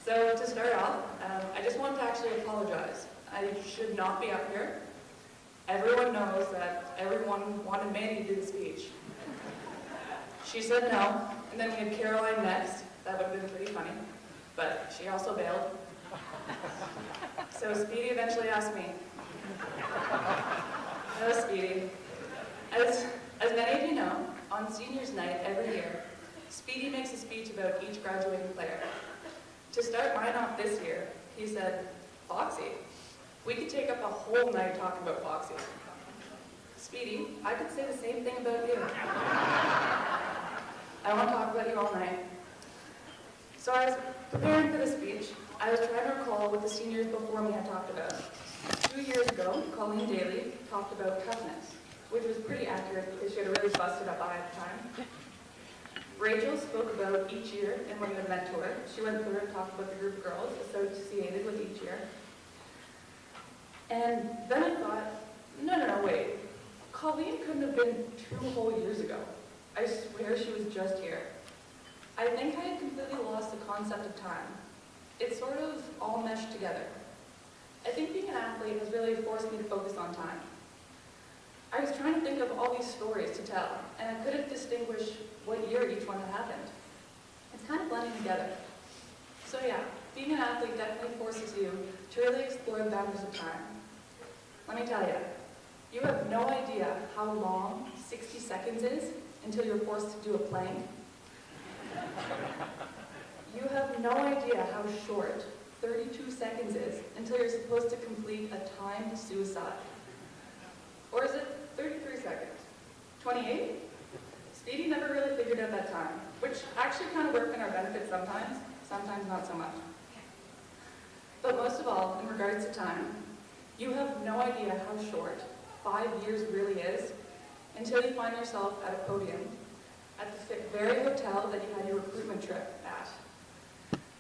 So to start off, I just want to actually apologize. I should not be up here. Everyone knows that everyone wanted Mandy to do the speech. She said no, and then we had Caroline next. That would have been pretty funny, but she also bailed. So Speedy eventually asked me. Hello, Speedy. As many of you know, on seniors night every year, Speedy makes a speech about each graduating player. To start mine off this year, he said, Foxy. We could take up a whole night talking about Foxy. Speedy, I could say the same thing about you. I want to talk about you all night. So I was preparing for the speech. I was trying to recall what the seniors before me had talked about. 2 years ago, Colleen Daly talked about toughness, which was pretty accurate because she had a really busted up eye at the time. Rachel spoke about each year and what it meant to her. She went through and talked about the group of girls associated with each year. And then I thought, no, wait. Colleen couldn't have been 2 whole years ago. I swear she was just here. I think I had completely lost the concept of time. It sort of all meshed together. I think being an athlete has really forced me to focus on time. I was trying to think of all these stories to tell, and I couldn't distinguish what year each one had happened. It's kind of blending together. So yeah, being an athlete definitely forces you to really explore the boundaries of time. Let me tell you, you have no idea how long 60 seconds is until you're forced to do a plank. You have no idea how short 32 seconds is until you're supposed to complete a timed suicide. Or is it 33 seconds? 28? Speedy never really figured out that time, which actually kind of worked in our benefit sometimes not so much. But most of all, in regards to time, you have no idea how short 5 years really is until you find yourself at a podium at the very hotel that you had your recruitment trip at,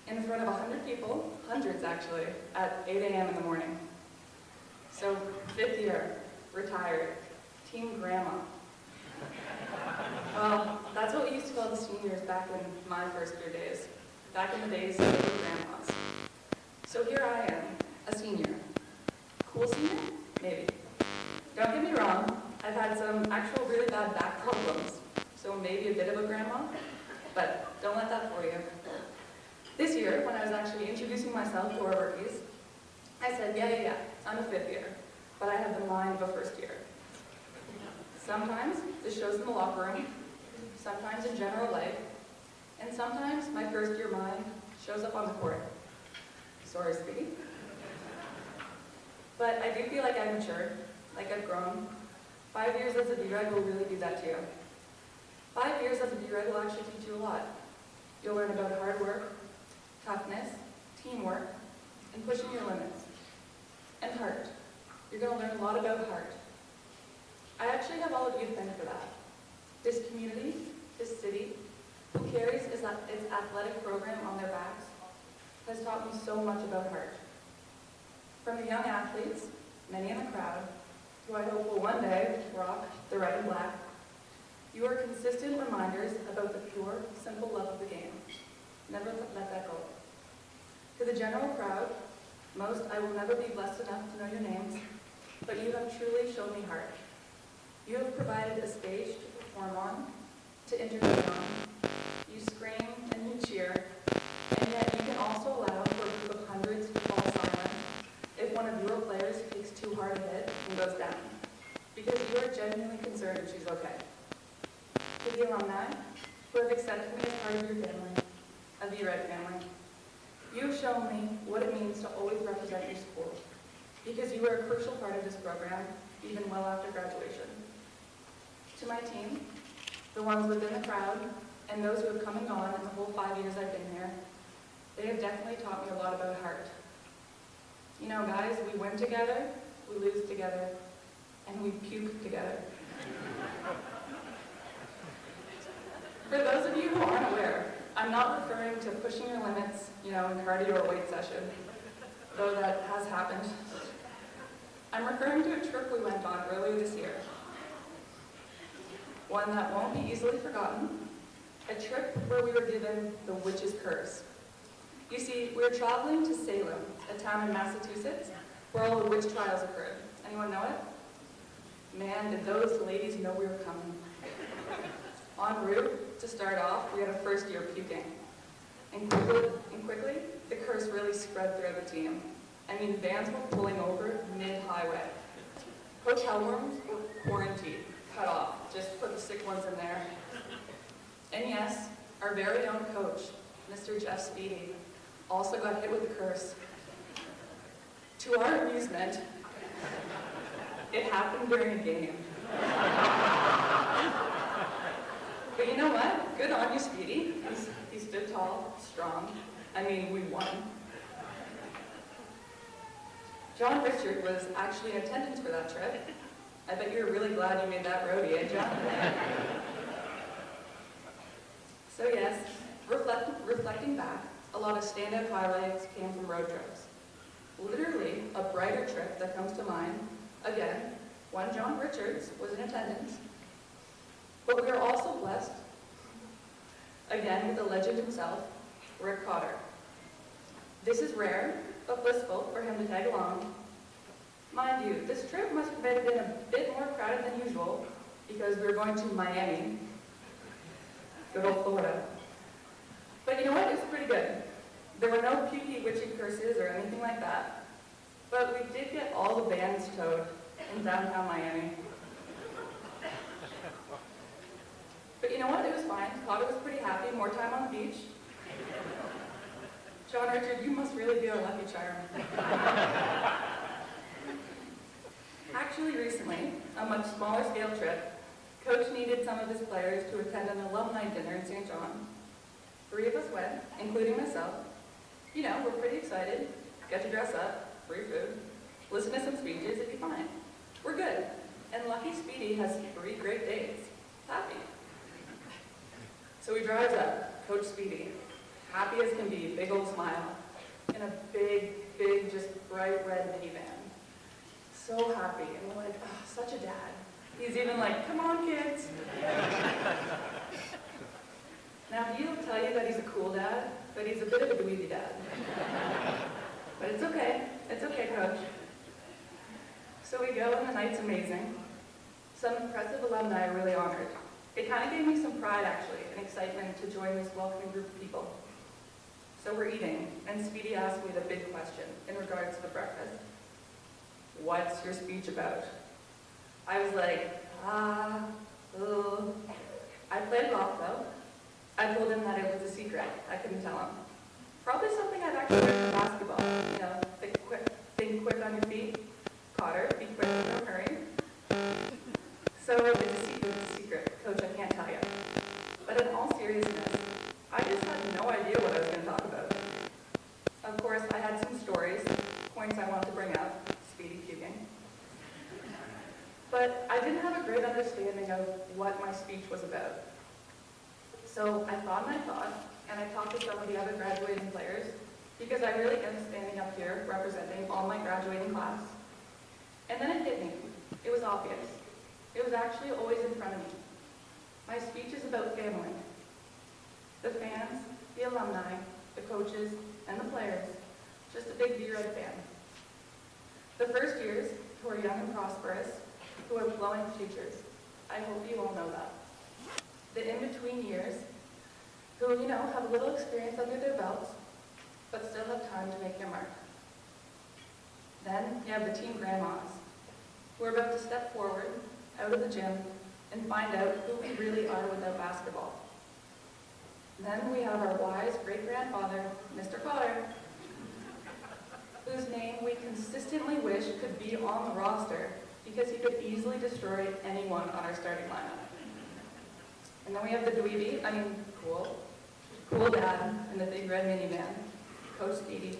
in front of 100 people, hundreds actually, at 8 a.m. in the morning. So 5th year, retired, team grandma. Well, that's what we used to call the seniors back in my first year days, back in the days of the grandmas. So here I am, a senior. Cool senior? Maybe. Don't get me wrong, I've had some actual really bad back problems, so maybe a bit of a grandma, but don't let that fool you. This year, when I was actually introducing myself to our rookies, I said, yeah, I'm a 5th year, but I have the mind of a 1st year. Sometimes this shows in the locker room, sometimes in general life, and sometimes my 1st year mind shows up on the court. Sorry, Speedy. But I do feel like I've matured, like I've grown. 5 years as a B-Reg will really do that to you. 5 years as a B-Reg will actually teach you a lot. You'll learn about hard work, toughness, teamwork, and pushing your limits. And heart. You're going to learn a lot about heart. I actually have all of you to thank for that. This community, this city, who carries its athletic program on their backs, has taught me so much about heart. From the young athletes, many in the crowd, who I hope will one day rock the red and black, you are consistent reminders about the pure, simple love of the game. Never let that go. To the general crowd, most I will never be blessed enough to know your names, but you have truly shown me heart. You have provided a stage to perform on, to introduce on. You scream and you cheer, and yet you can also allow for a group of hundreds to fall silent if one of your players takes too hard a hit and goes down, because you are genuinely concerned if she's okay. To the alumni who have accepted me as part of your family, a V-Red family, you have shown me what it means to always represent your school, because you are a crucial part of this program, even well after graduation. To my team, the ones within the crowd, and those who have come and gone in the whole 5 years I've been here, they have definitely taught me a lot about heart. You know, guys, we win together, we lose together, and we puke together. For those of you who aren't aware, I'm not referring to pushing your limits, in cardio or weight session, though that has happened. I'm referring to a trip we went on earlier this year. One that won't be easily forgotten, a trip where we were given the witch's curse. You see, we were traveling to Salem, a town in Massachusetts, where all the witch trials occurred. Anyone know it? Man, did those ladies know we were coming. En route, to start off, we had a first year puking. And quickly, the curse really spread throughout the team. I mean, vans were pulling over mid-highway. Hotel rooms were quarantined, cut off, just put the sick ones in there. And yes, our very own coach, Mr. Jeff Speedy, also got hit with the curse. To our amusement, it happened during a game. But you know what? Good on you, Speedy. He stood tall, strong. I mean, we won. John Richard was actually in attendance for that trip. I bet you were really glad you made that roadie, eh, John? So yes, reflecting back, a lot of standout highlights came from road trips. Literally, a brighter trip that comes to mind, again, one John Richards was in attendance, but we were also blessed, again, with the legend himself, Rick Cotter. This is rare, but blissful for him to tag along. Mind you, this trip must have been a bit more crowded than usual because we were going to Miami, good old Florida. But you know what? It was pretty good. There were no pukey witchy curses or anything like that, but we did get all the vans towed in downtown Miami. But you know what? It was fine. Cotter was pretty happy. More time on the beach. John Richard, you must really be our lucky charm. Actually, recently, a much smaller scale trip, Coach needed some of his players to attend an alumni dinner in St. John. 3 of us went, including myself. You know, we're pretty excited. Get to dress up, free food, listen to some speeches, it'd be fine. We're good. And lucky Speedy has 3 great dates. Happy. So he drives up, Coach Speedy, happy as can be, big old smile, in a big, just bright red minivan. So happy, and we're like, oh, such a dad. He's even like, come on, kids. Now, he'll tell you that he's a cool dad, but he's a bit of a dweeby dad. But it's okay, Coach. So we go, and the night's amazing. Some impressive alumni are really honored. It kind of gave me some pride, actually, and excitement to join this welcoming group of people. So we're eating, and Speedy asked me the big question in regards to the breakfast. What's your speech about? I was like, I played it off, though. I told him that it was a secret. I couldn't tell him. Probably something I've actually learned from basketball. You know, think quick on your feet. Cotter, be quick, no hurry. So it's a secret. Coach, I can't tell you. But in all seriousness, I just had no idea what I was going to talk about. Of course, I had some stories, points I wanted to bring up, Speedy puking. But I didn't have a great understanding of what my speech was about. So I thought, and I talked to some of the other graduating players, because I really am standing up here representing all my graduating class. And then it hit me. It was obvious. It was actually always in front of me. My speech is about family. The fans, the alumni, the coaches, and the players. Just a big B-Red fan. The first years, who are young and prosperous, who have glowing futures. I hope you all know that. The in-between years, who, have a little experience under their belts, but still have time to make their mark. Then you have the teen grandmas, who are about to step forward, out of the gym, and find out who we really are without basketball. Then we have our wise great-grandfather, Mr. Cotter, whose name we consistently wish could be on the roster because he could easily destroy anyone on our starting lineup. And then we have the dweeby, cool dad in the big red minivan, Coach Speedy,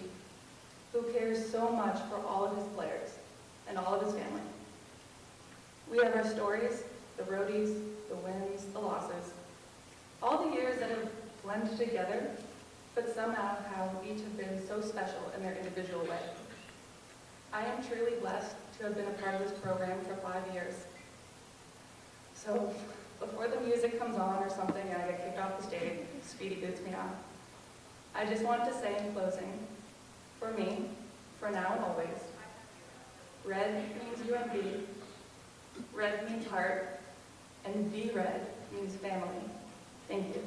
who cares so much for all of his players and all of his family. We have our stories, the roadies, the wins, the losses, all the years that have blended together, but somehow how each have been so special in their individual way. I am truly blessed to have been a part of this program for 5 years. So before the music comes on or something and I get kicked off the stage, Speedy boots me off. I just want to say in closing, for me, for now and always, red means UNB, red means heart, and the red means family. Thank you.